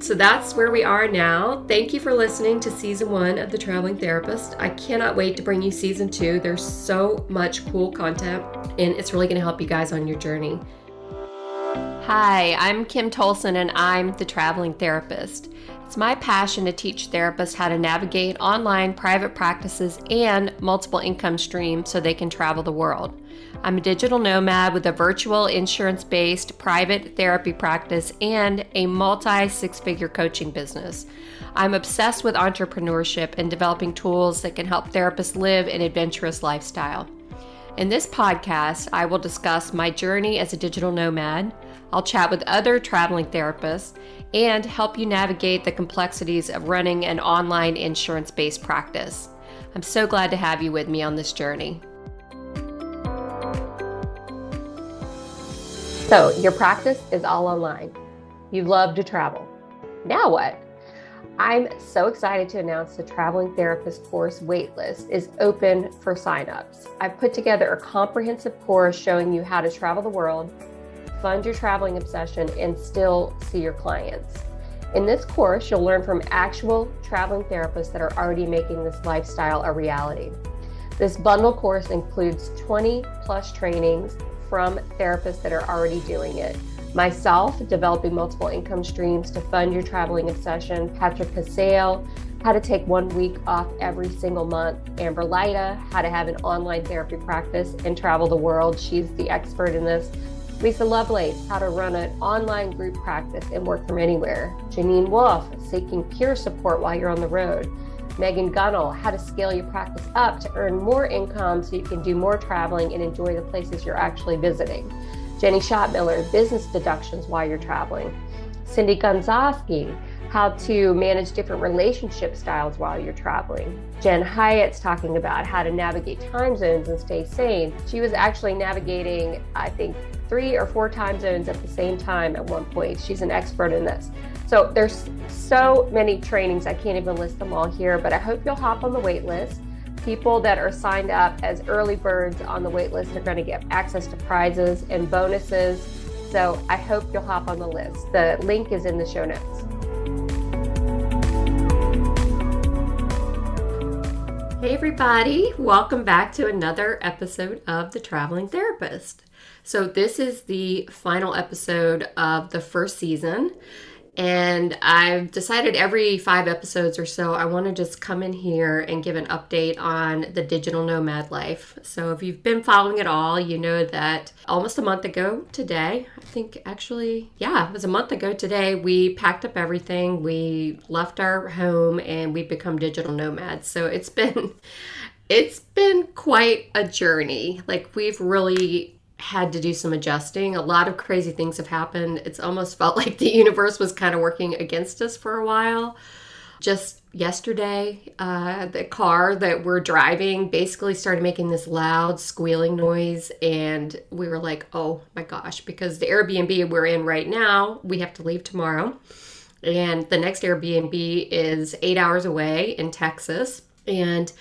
So that's where we are now. Thank you for listening to season 1 of The Traveling Therapist. I cannot wait to bring you season 2. There's so much cool content, and it's really going to help you guys on your journey. Hi, I'm Kim Tolson, and I'm the Traveling Therapist. It's my passion to teach therapists how to navigate online private practices and multiple income streams so they can travel the world. I'm a digital nomad with a virtual insurance-based private therapy practice and a multi-six-figure coaching business. I'm obsessed with entrepreneurship and developing tools that can help therapists live an adventurous lifestyle. In this podcast, I will discuss my journey as a digital nomad. I'll chat with other traveling therapists and help you navigate the complexities of running an online insurance-based practice. I'm so glad to have you with me on this journey. So your practice is all online. You love to travel. Now what? I'm so excited to announce the Traveling Therapist course waitlist is open for signups. I've put together a comprehensive course showing you how to travel the world, fund your traveling obsession, and still see your clients. In this course, you'll learn from actual traveling therapists that are already making this lifestyle a reality. This bundle course includes 20 plus trainings from therapists that are already doing it. Myself, developing multiple income streams to fund your traveling obsession. Patrick Casale, how to take 1 week off every single month. Amber Lyda, how to have an online therapy practice and travel the world. She's the expert in this. Lisa Lovelace, how to run an online group practice and work from anywhere. Janine Wolf, seeking peer support while you're on the road. Megan Gunnell, how to scale your practice up to earn more income so you can do more traveling and enjoy the places you're actually visiting. Jenny Schottmiller, business deductions while you're traveling. Cindy Gonzowski, how to manage different relationship styles while you're traveling. Jen Hyatt's talking about how to navigate time zones and stay sane. She was actually navigating, I think, 3 or 4 time zones at the same time at one point. She's an expert in this. So there's so many trainings, I can't even list them all here, but I hope you'll hop on the wait list. People that are signed up as early birds on the wait list are going to get access to prizes and bonuses. So I hope you'll hop on the list. The link is in the show notes. Hey everybody, welcome back to another episode of The Traveling Therapist. So this is the final episode of the first season, and I've decided every 5 episodes or so I want to just come in here and give an update on the digital nomad life. So if you've been following it all, you know that almost a month ago today, I think actually, it was a month ago today, we packed up everything, we left our home, and we've become digital nomads. So it's been quite a journey. Like, we've really had to do some adjusting. A lot of crazy things have happened. It's almost felt like the universe was kind of working against us for a while. Just yesterday, the car that we're driving basically started making this loud squealing noise, and we were like, oh my gosh, because the Airbnb we're in right now, we have to leave tomorrow, and the next Airbnb is 8 hours away in Texas. And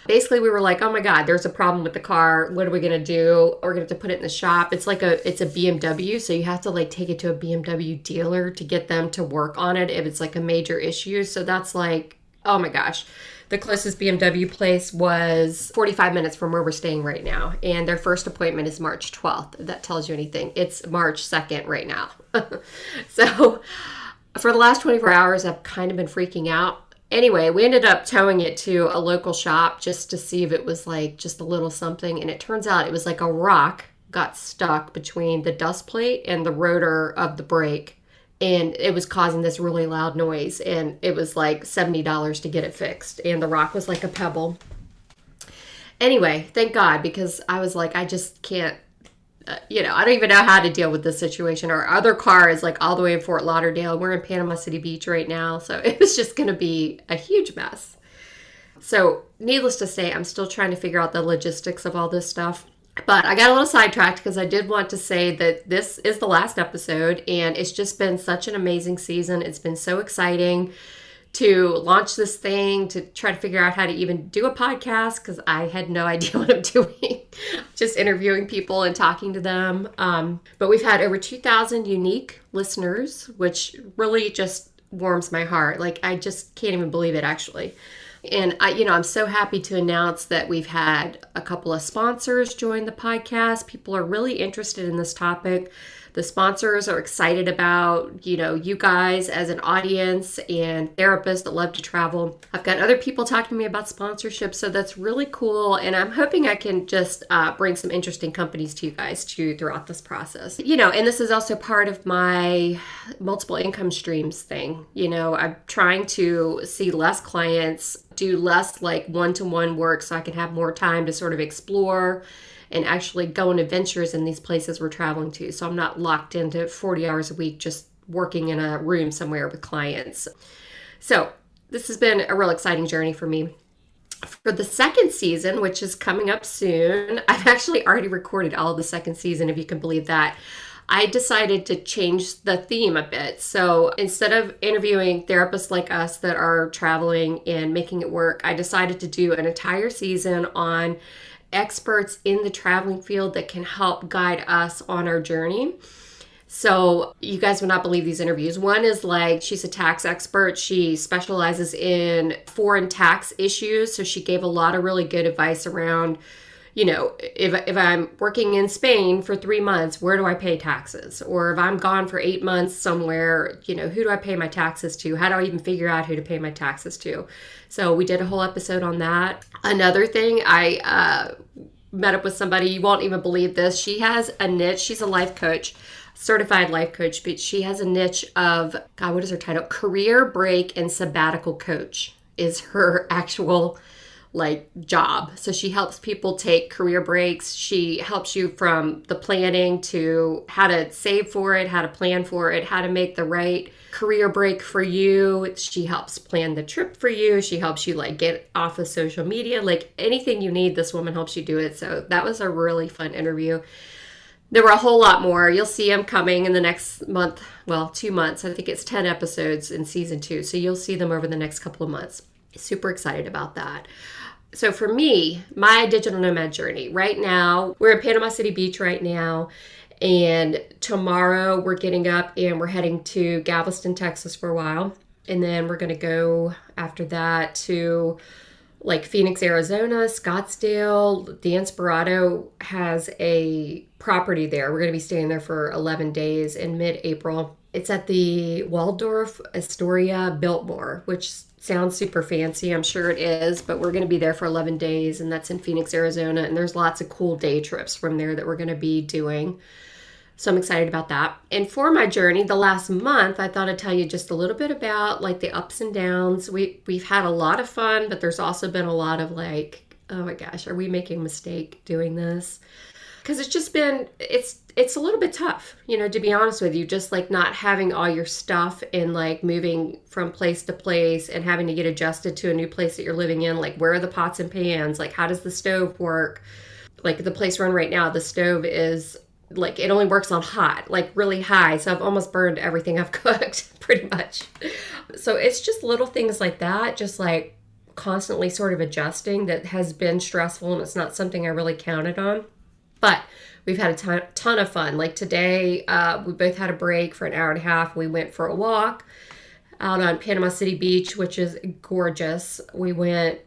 basically, we were like, oh my God, there's a problem with the car. What are we going to do? We're going to have to put it in the shop. It's a BMW, so you have to take it to a BMW dealer to get them to work on it if it's like a major issue. So that's like, oh my gosh. The closest BMW place was 45 minutes from where we're staying right now. And their first appointment is March 12th, if that tells you anything. It's March 2nd right now. So for the last 24 hours, I've kind of been freaking out. Anyway, we ended up towing it to a local shop just to see if it was like just a little something. And it turns out it was like a rock got stuck between the dust plate and the rotor of the brake. And it was causing this really loud noise. And it was like $70 to get it fixed. And the rock was like a pebble. Anyway, thank God, because I was like, I just can't. I don't even know how to deal with this situation. Our other car is like all the way in Fort Lauderdale. We're in Panama City Beach right now. So it was just going to be a huge mess. So needless to say, I'm still trying to figure out the logistics of all this stuff. But I got a little sidetracked because I did want to say that this is the last episode, and it's just been such an amazing season. It's been so exciting to launch this thing, to try to figure out how to even do a podcast, because I had no idea what I'm doing, just interviewing people and talking to them. But we've had over 2,000 unique listeners, which really just warms my heart. Like, I just can't even believe it, actually. And I'm so happy to announce that we've had a couple of sponsors join the podcast. People are really interested in this topic. The sponsors are excited about, you guys as an audience and therapists that love to travel. I've got other people talking to me about sponsorship, so that's really cool. And I'm hoping I can just bring some interesting companies to you guys too throughout this process. And this is also part of my multiple income streams thing. I'm trying to see less clients, do less like one-to-one work so I can have more time to sort of explore and actually go on adventures in these places we're traveling to. So I'm not locked into 40 hours a week just working in a room somewhere with clients. So this has been a real exciting journey for me. For the second season, which is coming up soon, I've actually already recorded all of the second season, if you can believe that. I decided to change the theme a bit. So instead of interviewing therapists like us that are traveling and making it work, I decided to do an entire season on experts in the traveling field that can help guide us on our journey. So you guys would not believe these interviews. One is she's a tax expert. She specializes in foreign tax issues. So she gave a lot of really good advice around, if I'm working in Spain for 3 months, where do I pay taxes? Or if I'm gone for 8 months somewhere, who do I pay my taxes to? How do I even figure out who to pay my taxes to? So we did a whole episode on that. Another thing, I met up with somebody, you won't even believe this. She has a niche. She's a life coach, certified life coach, but she has a niche of, God, what is her title? Career break and sabbatical coach is her actual job. So she helps people take career breaks. She helps you from the planning to how to save for it, how to plan for it, how to make the right career break for you. She helps plan the trip for you. She helps you get off of social media, anything you need, this woman helps you do it. So that was a really fun interview. There were a whole lot more. You'll see them coming in the next month, 2 months. I think it's 10 episodes in season 2. So you'll see them over the next couple of months. Super excited about that. So for me, my digital nomad journey, right now, we're in Panama City Beach right now. And tomorrow we're getting up and we're heading to Galveston, Texas for a while. And then we're going to go after that to Phoenix, Arizona, Scottsdale. The Inspirato has a property there. We're going to be staying there for 11 days in mid-April. It's at the Waldorf Astoria Biltmore, which sounds super fancy. I'm sure it is, but we're going to be there for 11 days, and that's in Phoenix, Arizona. And there's lots of cool day trips from there that we're going to be doing. So I'm excited about that. And for my journey, the last month, I thought I'd tell you just a little bit about the ups and downs. We've had a lot of fun, but there's also been a lot of oh my gosh, are we making a mistake doing this? Because it's just been, it's a little bit tough, to be honest with you, just not having all your stuff and moving from place to place and having to get adjusted to a new place that you're living in. Where are the pots and pans? How does the stove work? The place we're in right now, the stove is it only works on hot, really high. So I've almost burned everything I've cooked pretty much. So it's just little things like that, just constantly sort of adjusting, that has been stressful, and it's not something I really counted on. But we've had a ton of fun. Today, we both had a break for an hour and a half. We went for a walk out on Panama City Beach, which is gorgeous. We went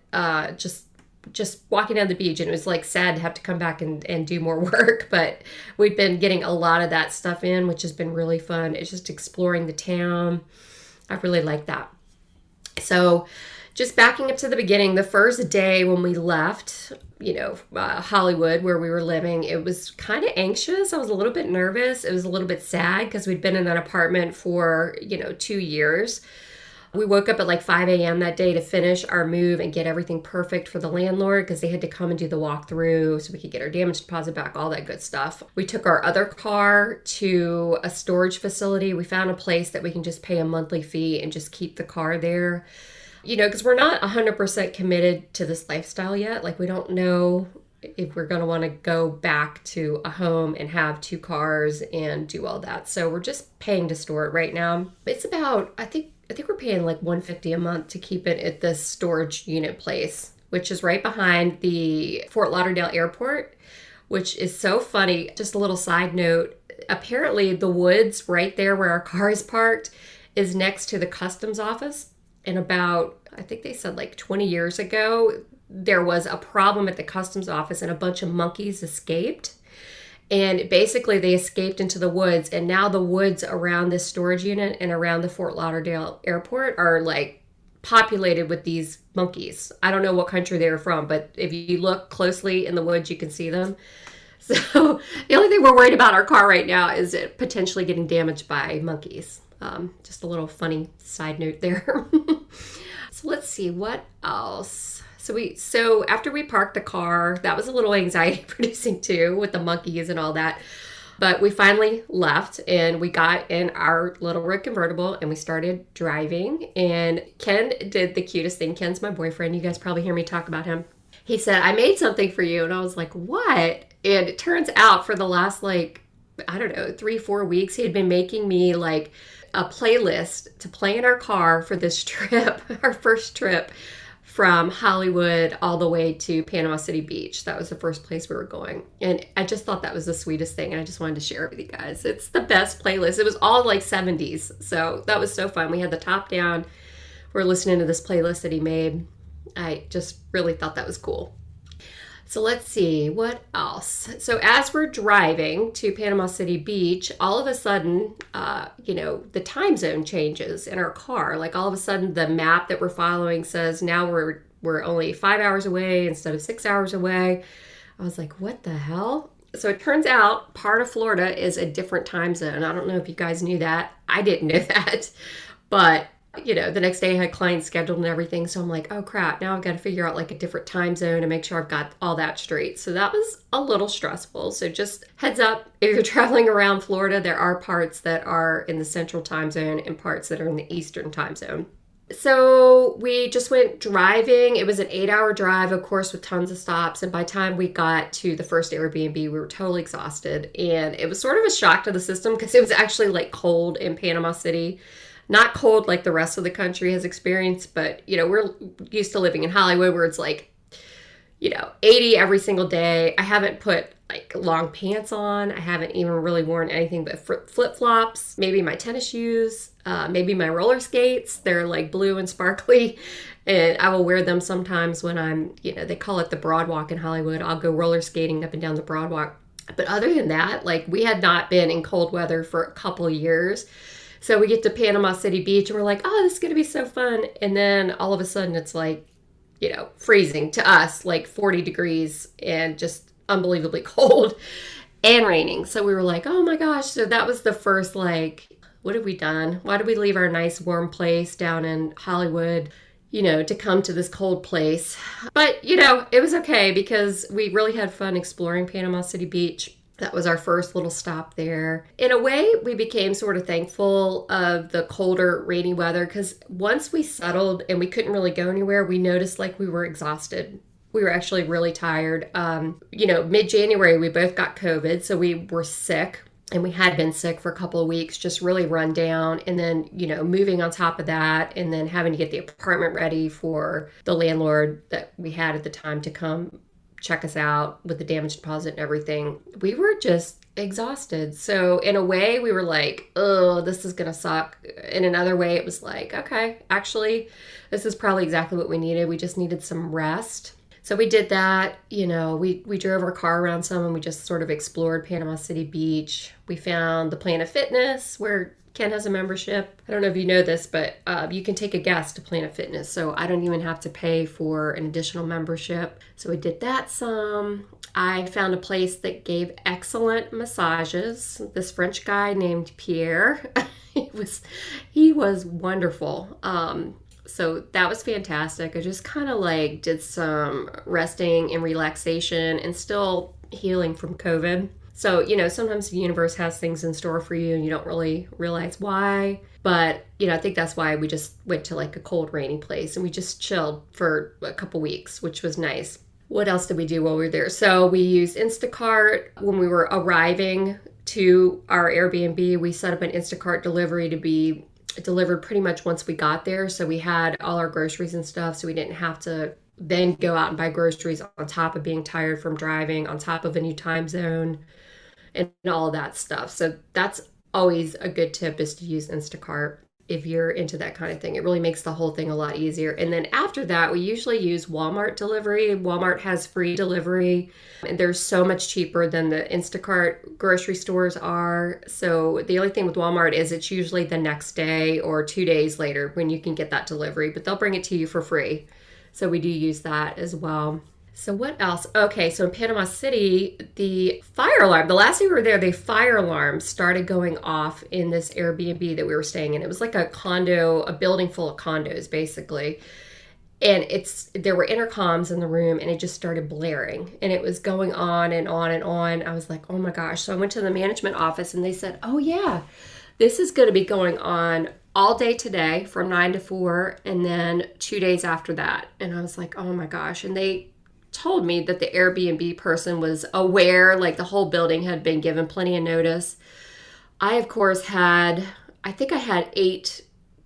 just walking down the beach, and it was sad to have to come back and do more work, but we've been getting a lot of that stuff in, which has been really fun. It's just exploring the town. I really like that. So just backing up to the beginning, the first day when we left, Hollywood, where we were living, it was kind of anxious. I was a little bit nervous. It was a little bit sad because we'd been in that apartment for, 2 years. We woke up at 5 a.m. that day to finish our move and get everything perfect for the landlord, because they had to come and do the walkthrough so we could get our damage deposit back, all that good stuff. We took our other car to a storage facility. We found a place that we can just pay a monthly fee and just keep the car there. Because we're not 100% committed to this lifestyle yet. We don't know if we're going to want to go back to a home and have 2 cars and do all that. So we're just paying to store it right now. It's about, I think we're paying $150 a month to keep it at this storage unit place, which is right behind the Fort Lauderdale airport, which is so funny. Just a little side note. Apparently the woods right there where our car is parked is next to the customs office. And about, I think they said like 20 years ago, there was a problem at the customs office and a bunch of monkeys escaped. And basically they escaped into the woods. And now the woods around this storage unit and around the Fort Lauderdale airport are like populated with these monkeys. I don't know what country they're from, but if you look closely in the woods, you can see them. So the only thing we're worried about our car right now is it potentially getting damaged by monkeys. Just a little funny side note there. So let's see what else. So after we parked the car, that was a little anxiety producing too with the monkeys and all that. But we finally left and we got in our little red convertible and we started driving. And Ken did the cutest thing. Ken's my boyfriend. You guys probably hear me talk about him. He said, I made something for you. And I was like, what? And it turns out for the last, like, I don't know, 3-4 weeks, he had been making me like a playlist to play in our car for this trip, our first trip from Hollywood all the way to Panama City Beach. That was the first place we were going. And I just thought that was the sweetest thing. And I just wanted to share it with you guys. It's the best playlist. It was all like 70s. So that was so fun. We had the top down. We're listening to this playlist that he made. I just really thought that was cool. So let's see, what else? So as we're driving to Panama City Beach, all of a sudden, the time zone changes in our car. Like all of a sudden the map that we're following says now we're only 5 hours away instead of 6 hours away. I was like, what the hell? So it turns out part of Florida is a different time zone. I don't know if you guys knew that. I didn't know that. But the next day I had clients scheduled and everything. So I'm like, oh crap, now I've got to figure out like a different time zone and make sure I've got all that straight. So that was a little stressful. So just heads up, if you're traveling around Florida, there are parts that are in the central time zone and parts that are in the eastern time zone. So we just went driving. It was an 8-hour drive, of course, with tons of stops. And by the time we got to the first Airbnb, we were totally exhausted. And it was sort of a shock to the system because it was actually like cold in Panama City. Not cold like the rest of the country has experienced, but, we're used to living in Hollywood where it's like, 80 every single day. I haven't put like long pants on. I haven't even really worn anything but flip-flops, maybe my tennis shoes, maybe my roller skates. They're like blue and sparkly, and I will wear them sometimes when I'm, they call it the broad walk in Hollywood. I'll go roller skating up and down the broad walk. But other than that, like we had not been in cold weather for a couple years. So we get to Panama City Beach and we're like, oh, this is going to be so fun. And then all of a sudden it's like, freezing to us, like 40 degrees and just unbelievably cold and raining. So we were like, oh my gosh. So that was the first, like, what have we done? Why did we leave our nice warm place down in Hollywood, to come to this cold place? But, it was okay because we really had fun exploring Panama City Beach. That was our first little stop there. In a way, we became sort of thankful of the colder, rainy weather because once we settled and we couldn't really go anywhere, we noticed like we were exhausted. We were actually really tired. Mid-January, we both got COVID, so we were sick. And we had been sick for a couple of weeks, just really run down. And then, moving on top of that and then having to get the apartment ready for the landlord that we had at the time to come check us out with the damage deposit and everything. We were just exhausted. So in a way, we were like, oh, this is going to suck. In another way, it was like, okay, actually, this is probably exactly what we needed. We just needed some rest. So we did that. We drove our car around some and we just sort of explored Panama City Beach. We found the Planet Fitness where Ken has a membership. I don't know if you know this, but you can take a guest to Planet Fitness. So I don't even have to pay for an additional membership. So we did that some. I found a place that gave excellent massages. This French guy named Pierre, he was wonderful. So that was fantastic. I just kind of like did some resting and relaxation and still healing from COVID. So, sometimes the universe has things in store for you and you don't really realize why. But, I think that's why we just went to like a cold, rainy place and we just chilled for a couple weeks, which was nice. What else did we do while we were there? So we used Instacart when we were arriving to our Airbnb. We set up an Instacart delivery to be delivered pretty much once we got there. So we had all our groceries and stuff. So we didn't have to then go out and buy groceries on top of being tired from driving, on top of a new time zone and all of that stuff. So that's always a good tip is to use Instacart. if you're into that kind of thing. It really makes the whole thing a lot easier. And then after that, we usually use Walmart delivery. Walmart has free delivery, and they're so much cheaper than the Instacart grocery stores are. So the only thing with Walmart is it's usually the next day or 2 days later when you can get that delivery, but they'll bring it to you for free. So we do use that as well. So what else? Okay, so in Panama City, the fire alarm, the last day we were there, the fire alarm started going off in this Airbnb that we were staying in. It was like a condo, a building full of condos, basically. And there were intercoms in the room, and it just started blaring. And it was going on and on and on. I was like, oh my gosh. So I went to the management office, and they said, oh yeah, this is going to be going on all day today from 9 to 4, and then 2 days after that. And I was like, oh my gosh. And they told me that the Airbnb person was aware, like the whole building had been given plenty of notice. I, of course, I think I had 8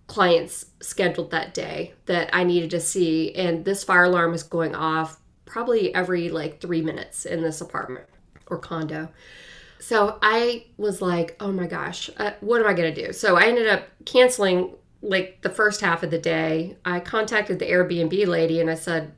clients scheduled that day that I needed to see. And this fire alarm was going off probably every like 3 minutes in this apartment or condo. So I was like, oh my gosh, what am I going to do? So I ended up canceling like the first half of the day. I contacted the Airbnb lady and I said,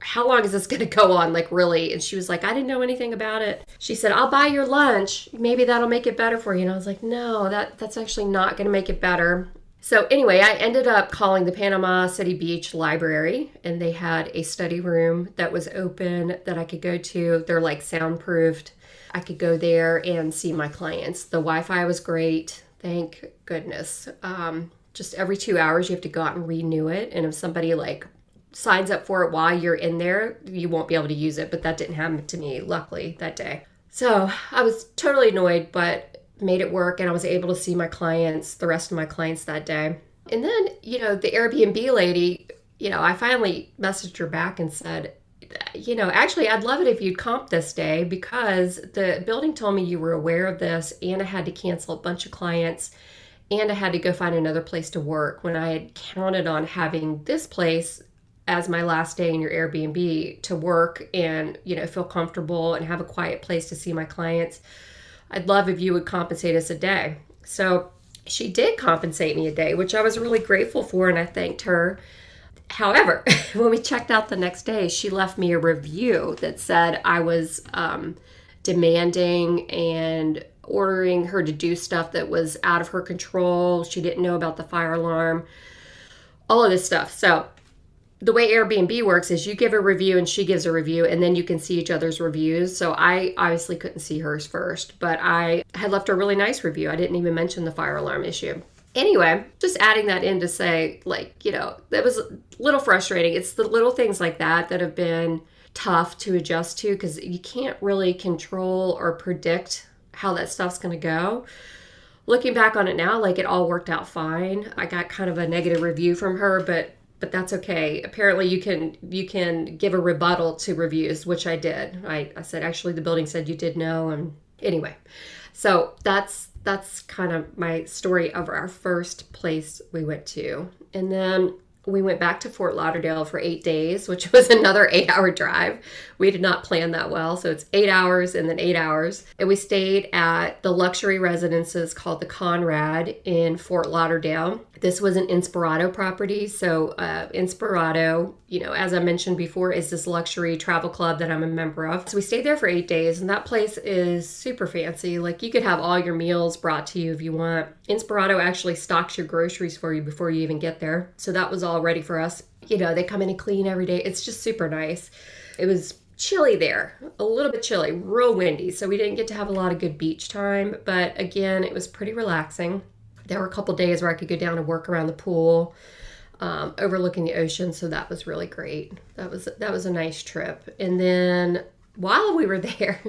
how long is this going to go on? Like, really? And she was like, I didn't know anything about it. She said, I'll buy your lunch. Maybe that'll make it better for you. And I was like, no, that's actually not going to make it better. So anyway, I ended up calling the Panama City Beach Library, and they had a study room that was open that I could go to. They're like soundproofed. I could go there and see my clients. The Wi-Fi was great. Thank goodness. Just every 2 hours, you have to go out and renew it. And if somebody like signs up for it while you're in there, you won't be able to use it. But that didn't happen to me, luckily, that day. So I was totally annoyed, but made it work. And I was able to see my clients, the rest of my clients that day. And then, the Airbnb lady, I finally messaged her back and said, actually, I'd love it if you'd comp this day because the building told me you were aware of this and I had to cancel a bunch of clients and I had to go find another place to work when I had counted on having this place as my last day in your Airbnb to work and, feel comfortable and have a quiet place to see my clients. I'd love if you would compensate us a day. So she did compensate me a day, which I was really grateful for, and I thanked her. However, when we checked out the next day, she left me a review that said I was demanding and ordering her to do stuff that was out of her control. She didn't know about the fire alarm, all of this stuff. So the way Airbnb works is you give a review and she gives a review, and then you can see each other's reviews. So I obviously couldn't see hers first, but I had left a really nice review. I didn't even mention the fire alarm issue. Anyway, just adding that in to say, that was a little frustrating. It's the little things like that have been tough to adjust to because you can't really control or predict how that stuff's going to go. Looking back on it now, it all worked out fine. I got kind of a negative review from her, but that's okay. Apparently you can give a rebuttal to reviews, which I did. I said, actually, the building said you did know. And anyway, so that's kind of my story of our first place we went to. And then we went back to Fort Lauderdale for 8 days, which was another 8-hour drive. We did not plan that well. So it's 8 hours and then 8 hours. And we stayed at the luxury residences called the Conrad in Fort Lauderdale. This was an Inspirato property. So Inspirato, as I mentioned before, is this luxury travel club that I'm a member of. So we stayed there for 8 days, and that place is super fancy. You could have all your meals brought to you if you want. Inspirato actually stocks your groceries for you before you even get there. So that was all ready for us. They come in and clean every day. It's just super nice. It was chilly there, a little bit chilly, real windy. So we didn't get to have a lot of good beach time, but again, it was pretty relaxing. There were a couple days where I could go down and work around the pool, overlooking the ocean. So that was really great. That was a nice trip. And then while we were there,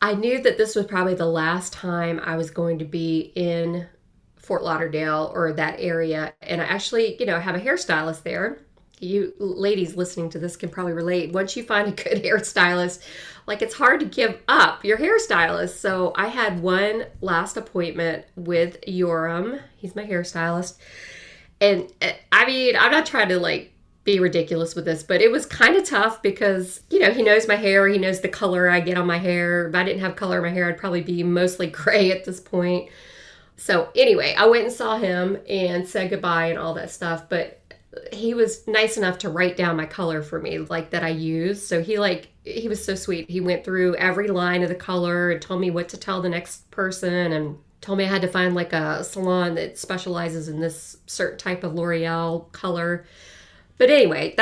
I knew that this was probably the last time I was going to be in Fort Lauderdale or that area. And I actually, have a hairstylist there. You ladies listening to this can probably relate. Once you find a good hairstylist, it's hard to give up your hairstylist. So I had one last appointment with Yoram. He's my hairstylist. And I'm not trying to be ridiculous with this, but it was kind of tough because, he knows my hair. He knows the color I get on my hair. If I didn't have color in my hair, I'd probably be mostly gray at this point. So anyway, I went and saw him and said goodbye and all that stuff, but he was nice enough to write down my color for me, like that I use. So he was so sweet. He went through every line of the color and told me what to tell the next person, and told me I had to find like a salon that specializes in this certain type of L'Oreal color. But anyway,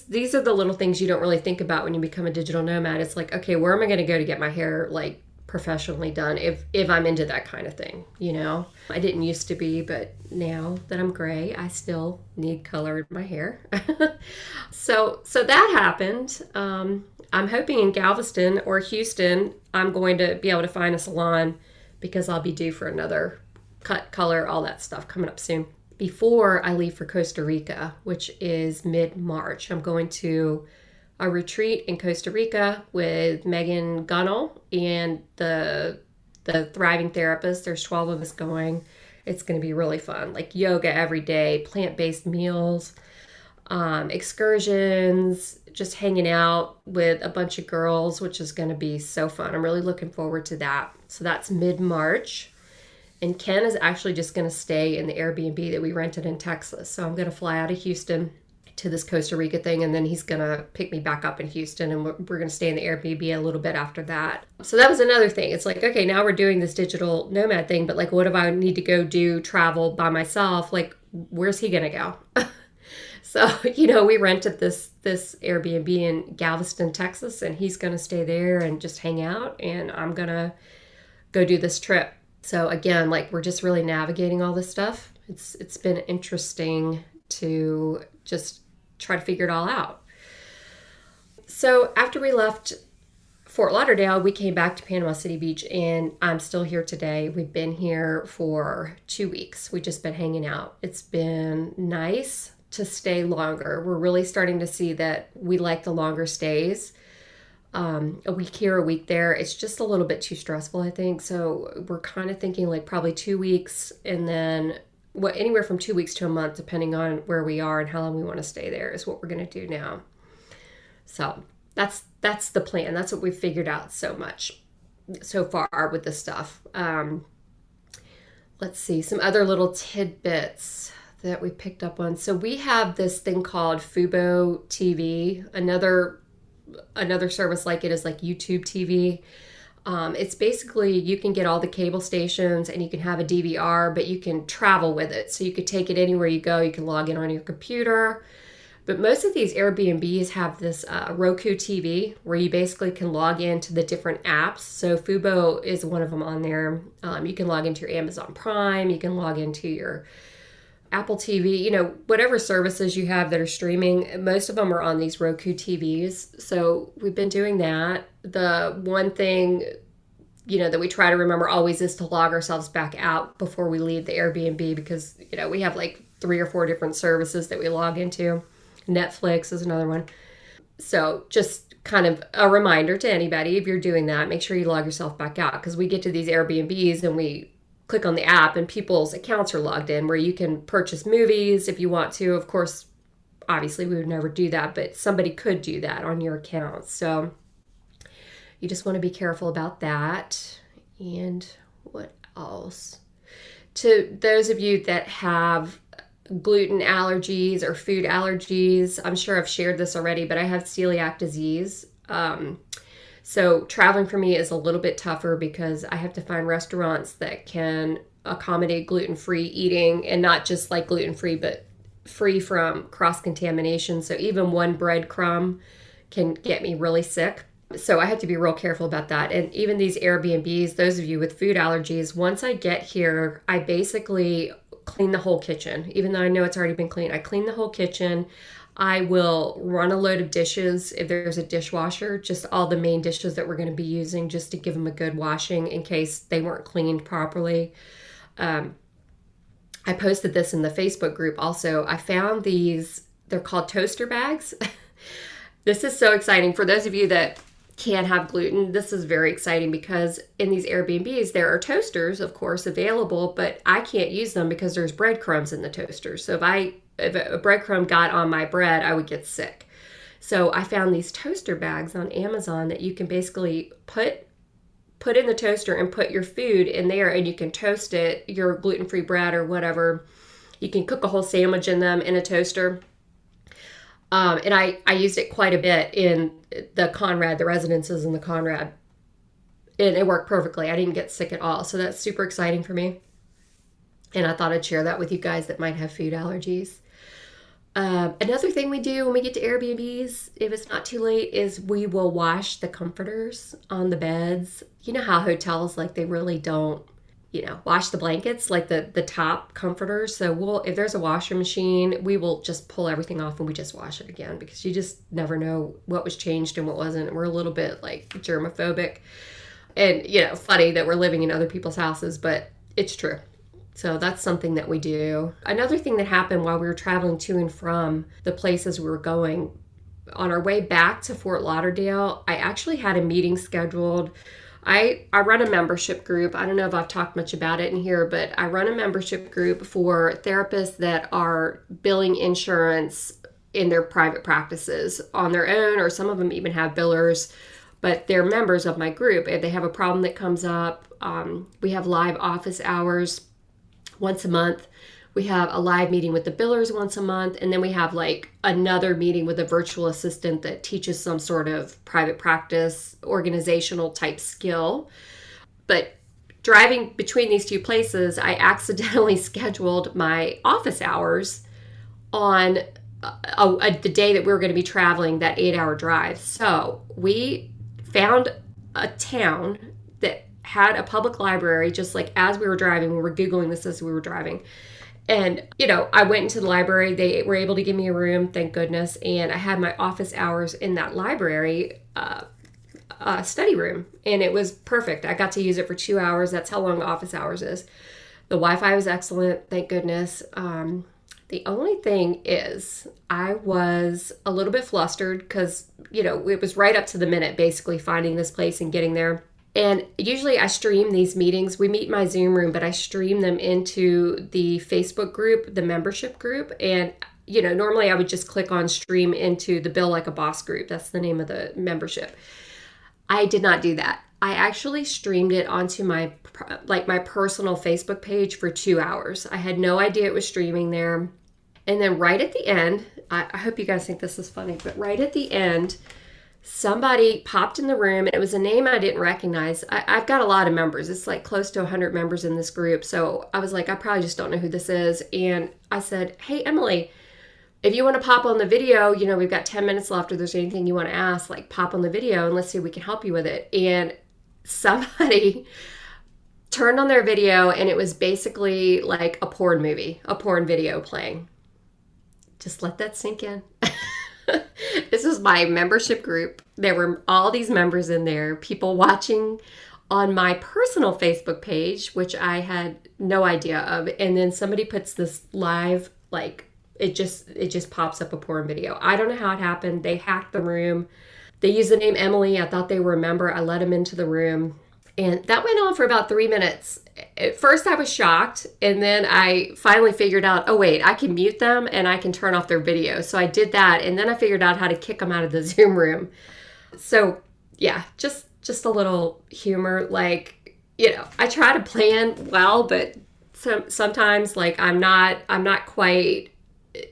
these are the little things you don't really think about when you become a digital nomad. It's like, okay, where am I going to go to get my hair like professionally done if I'm into that kind of thing, you know? I didn't used to be, but now that I'm gray, I still need color in my hair. So that happened. I'm hoping in Galveston or Houston, I'm going to be able to find a salon because I'll be due for another cut, color, all that stuff coming up soon. Before I leave for Costa Rica, which is mid-March, I'm going to a retreat in Costa Rica with Megan Gunnell and the Thriving Therapist. There's 12 of us going. It's going to be really fun. Like yoga every day, plant-based meals, excursions, just hanging out with a bunch of girls, which is going to be so fun. I'm really looking forward to that. So that's mid-March. And Ken is actually just going to stay in the Airbnb that we rented in Texas. So I'm going to fly out of Houston to this Costa Rica thing, and then he's going to pick me back up in Houston, and we're going to stay in the Airbnb a little bit after that. So that was another thing. It's like, okay, now we're doing this digital nomad thing, but like, what if I need to go do travel by myself? Like, where's he going to go? So, you know, we rented this Airbnb in Galveston, Texas, and he's going to stay there and just hang out, and I'm going to go do this trip. So again, like, we're just really navigating all this stuff. It's been interesting to just try to figure it all out. So after we left Fort Lauderdale, we came back to Panama City Beach, and I'm still here today. We've been here for 2 weeks. We've just been hanging out. It's been nice to stay longer. We're really starting to see that we like the longer stays. A week here, a week there. It's just a little bit too stressful, I think. So we're kind of thinking like probably 2 weeks, and then anywhere from 2 weeks to a month, depending on where we are and how long we want to stay there, is what we're going to do now. So that's the plan. That's what we've figured out so far with this stuff. Let's see, some other little tidbits that we picked up on. So we have this thing called Fubo TV. Another service like it is like YouTube TV. It's basically, you can get all the cable stations and you can have a DVR, but you can travel with it. So you could take it anywhere you go. You can log in on your computer. But most of these Airbnbs have this Roku TV where you basically can log into the different apps. So Fubo is one of them on there. You can log into your Amazon Prime. You can log into your Apple TV, you know, whatever services you have that are streaming, most of them are on these Roku TVs. So we've been doing that. The one thing, you know, that we try to remember always is to log ourselves back out before we leave the Airbnb, because, you know, we have like 3 or 4 different services that we log into. Netflix is another one. So just kind of a reminder to anybody, if you're doing that, make sure you log yourself back out, because we get to these Airbnbs and we click on the app and people's accounts are logged in where you can purchase movies if you want to. Of course, obviously we would never do that, but somebody could do that on your account. So you just want to be careful about that. And what else? To those of you that have gluten allergies or food allergies, I'm sure I've shared this already, but I have celiac disease. So traveling for me is a little bit tougher because I have to find restaurants that can accommodate gluten-free eating, and not just like gluten-free, but free from cross-contamination. So even one breadcrumb can get me really sick. So I have to be real careful about that. And even these Airbnbs, those of you with food allergies, once I get here, I basically clean the whole kitchen. Even though I know it's already been cleaned, I clean the whole kitchen. I will run a load of dishes if there's a dishwasher, just all the main dishes that we're going to be using, just to give them a good washing in case they weren't cleaned properly. I posted this in the Facebook group also. I found these, they're called toaster bags. This is so exciting. For those of you that can't have gluten, this is very exciting because in these Airbnbs, there are toasters, of course, available, but I can't use them because there's breadcrumbs in the toaster. So if a breadcrumb got on my bread, I would get sick. So I found these toaster bags on Amazon that you can basically put put in the toaster and put your food in there, and you can toast it, your gluten-free bread or whatever. You can cook a whole sandwich in them in a toaster. And I used it quite a bit in the Conrad, the residences in the Conrad. And it worked perfectly. I didn't get sick at all. So that's super exciting for me. And I thought I'd share that with you guys that might have food allergies. Another thing we do when we get to Airbnbs, if it's not too late, is we will wash the comforters on the beds. You know how hotels, like, they really don't, wash the blankets, like the top comforters. So if there's a washer machine, we will just pull everything off and we just wash it again, because you just never know what was changed and what wasn't. We're a little bit like germophobic, and funny that we're living in other people's houses, but it's true. So that's something that we do. Another thing that happened while we were traveling to and from the places we were going, on our way back to Fort Lauderdale, I actually had a meeting scheduled. I run a membership group. I don't know if I've talked much about it in here, but I run a membership group for therapists that are billing insurance in their private practices on their own, or some of them even have billers, but they're members of my group. If they have a problem that comes up, we have live office hours once a month. We have a live meeting with the billers once a month. And then we have like another meeting with a virtual assistant that teaches some sort of private practice, organizational type skill. But driving between these two places, I accidentally scheduled my office hours on the day that we were going to be traveling, that 8-hour drive. So we found a town that had a public library, just like as we were driving. We were Googling this as we were driving. And, I went into the library. They were able to give me a room, thank goodness. And I had my office hours in that library study room. And it was perfect. I got to use it for 2 hours. That's how long office hours is. The Wi-Fi was excellent, thank goodness. The only thing is I was a little bit flustered because, it was right up to the minute, basically, finding this place and getting there. And usually I stream these meetings. We meet in my Zoom room, but I stream them into the Facebook group, the membership group. And, normally I would just click on stream into the Bill Like a Boss group. That's the name of the membership. I did not do that. I actually streamed it onto my personal Facebook page for 2 hours. I had no idea it was streaming there. And then right at the end, I hope you guys think this is funny, but right at the end, somebody popped in the room, and it was a name I didn't recognize. I've got a lot of members. It's like close to 100 members in this group. So I was like, I probably just don't know who this is. And I said, hey, Emily, if you want to pop on the video, we've got 10 minutes left. If there's anything you want to ask, like, pop on the video and let's see if we can help you with it. And somebody turned on their video, and it was basically like a porn movie, a porn video playing. Just let that sink in. This is my membership group. There were all these members in there, people watching on my personal Facebook page, which I had no idea of. And then somebody puts this live, like, it just pops up a porn video. I don't know how it happened. They hacked the room. They used the name Emily. I thought they were a member. I let them into the room. And that went on for about 3 minutes. At first I was shocked, and then I finally figured out, oh wait, I can mute them and I can turn off their video. So I did that, and then I figured out how to kick them out of the Zoom room. So yeah, just a little humor. Like, I try to plan well, but sometimes, like, I'm not quite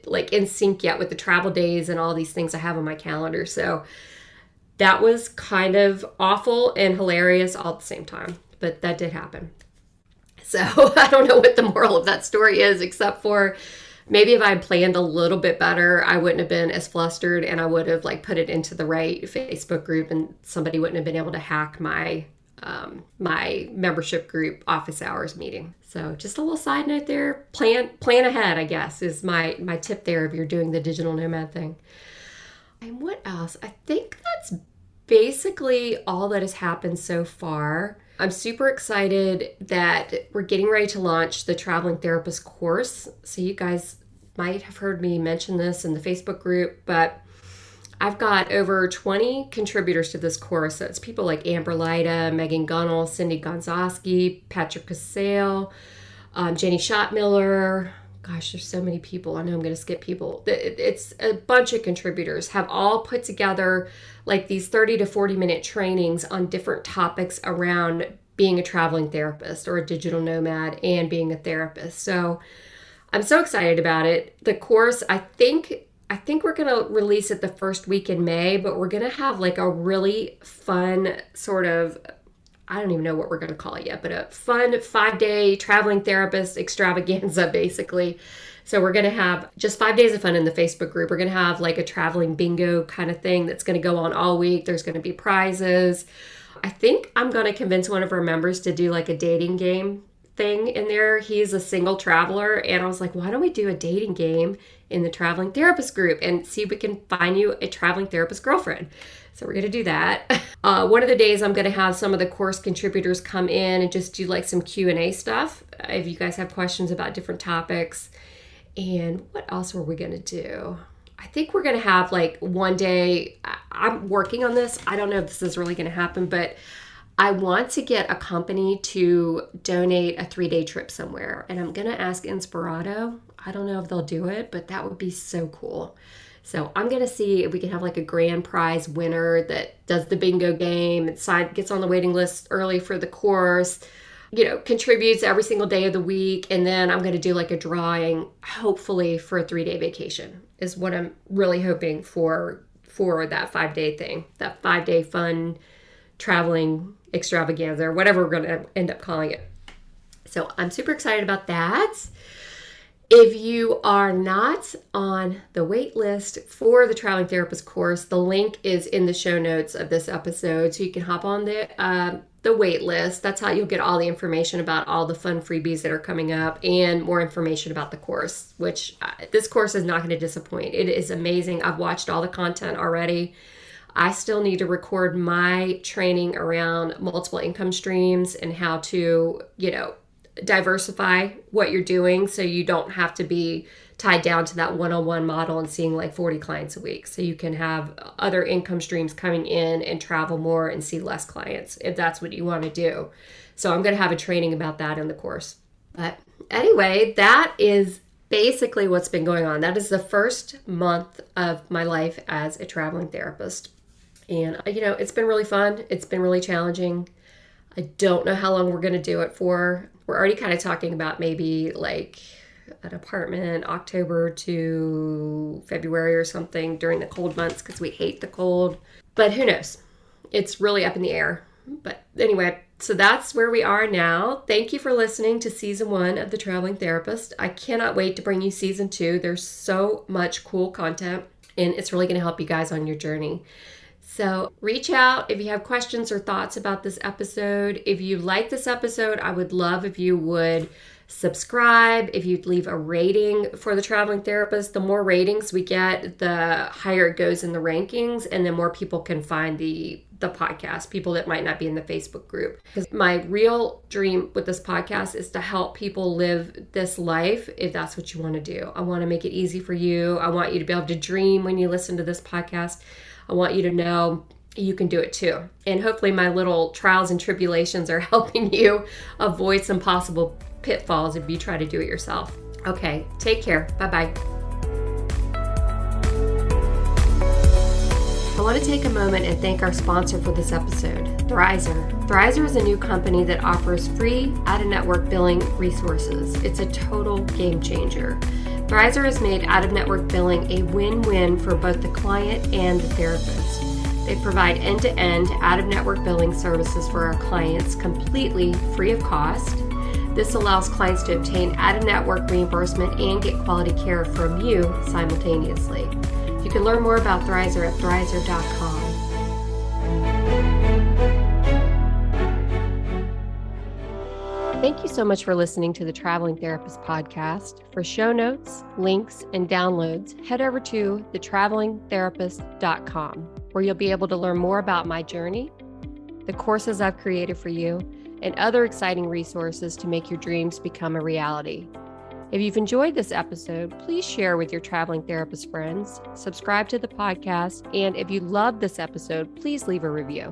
like in sync yet with the travel days and all these things I have on my calendar. So that was kind of awful and hilarious all at the same time, but that did happen. So I don't know what the moral of that story is, except for maybe if I had planned a little bit better, I wouldn't have been as flustered, and I would have put it into the right Facebook group, and somebody wouldn't have been able to hack my my membership group office hours meeting. So just a little side note there. Plan ahead, I guess, is my tip there if you're doing the digital nomad thing. And what else? I think that's basically all that has happened so far. I'm super excited that we're getting ready to launch the Traveling Therapist course. So you guys might have heard me mention this in the Facebook group, but I've got over 20 contributors to this course. So it's people like Amber Lyda, Megan Gunnell, Cindy Gonzowski, Patrick Casale, Jenny Schottmiller, gosh, there's so many people. I know I'm going to skip people. It's a bunch of contributors have all put together like these 30 to 40 minute trainings on different topics around being a traveling therapist or a digital nomad and being a therapist. So I'm so excited about it. The course, I think we're going to release it the first week in May, but we're going to have like a really fun sort of, I don't even know what we're going to call it yet, but a fun 5-day traveling therapist extravaganza, basically. So we're going to have just 5 days of fun in the Facebook group. We're going to have like a traveling bingo kind of thing that's going to go on all week. There's going to be prizes. I think I'm going to convince one of our members to do like a dating game thing in there. He's a single traveler. And I was like, why don't we do a dating game in the traveling therapist group and see if we can find you a traveling therapist girlfriend? So we're going to do that. One of the days I'm going to have some of the course contributors come in and just do like some Q&A stuff. If you guys have questions about different topics. And what else were we going to do? I think we're going to have like one day, I'm working on this. I don't know if this is really going to happen, but I want to get a company to donate a 3-day trip somewhere. And I'm going to ask Inspirato. I don't know if they'll do it, but that would be so cool. So I'm going to see if we can have like a grand prize winner that does the bingo game and gets on the waiting list early for the course, contributes every single day of the week. And then I'm going to do like a drawing, hopefully for a 3-day vacation is what I'm really hoping for that 5-day thing, that 5-day fun traveling extravaganza or whatever we're going to end up calling it. So I'm super excited about that. If you are not on the wait list for the Traveling Therapist course, the link is in the show notes of this episode. So you can hop on the wait list. That's how you'll get all the information about all the fun freebies that are coming up and more information about the course, which this course is not going to disappoint. It is amazing. I've watched all the content already. I still need to record my training around multiple income streams and how to, diversify what you're doing so you don't have to be tied down to that one-on-one model and seeing like 40 clients a week. So you can have other income streams coming in and travel more and see less clients if that's what you want to do. So I'm going to have a training about that in the course. But anyway, that is basically what's been going on. That is the first month of my life as a traveling therapist. And, it's been really fun. It's been really challenging. I don't know how long we're going to do it for. We're already kind of talking about maybe like an apartment October to February or something during the cold months because we hate the cold. But who knows? It's really up in the air. But anyway, so that's where we are now. Thank you for listening to season 1 of The Traveling Therapist. I cannot wait to bring you season 2. There's so much cool content and it's really going to help you guys on your journey. So reach out if you have questions or thoughts about this episode. If you like this episode, I would love if you would subscribe, if you'd leave a rating for The Traveling Therapist. The more ratings we get, the higher it goes in the rankings, and then more people can find the podcast, people that might not be in the Facebook group. Because my real dream with this podcast is to help people live this life if that's what you want to do. I want to make it easy for you. I want you to be able to dream when you listen to this podcast. I want you to know you can do it too. And hopefully my little trials and tribulations are helping you avoid some possible pitfalls if you try to do it yourself. Okay, take care. Bye-bye. I want to take a moment and thank our sponsor for this episode, Thrizer. Thrizer is a new company that offers free out-of-network billing resources. It's a total game changer. Thrizer has made out-of-network billing a win-win for both the client and the therapist. They provide end-to-end out-of-network billing services for our clients completely free of cost. This allows clients to obtain out-of-network reimbursement and get quality care from you simultaneously. You can learn more about Thrizer at thrizer.com. Thank you so much for listening to the Traveling Therapist podcast. For show notes, links, and downloads, head over to thetravelingtherapist.com, where you'll be able to learn more about my journey, the courses I've created for you, and other exciting resources to make your dreams become a reality. If you've enjoyed this episode, please share with your traveling therapist friends, subscribe to the podcast, and if you love this episode, please leave a review.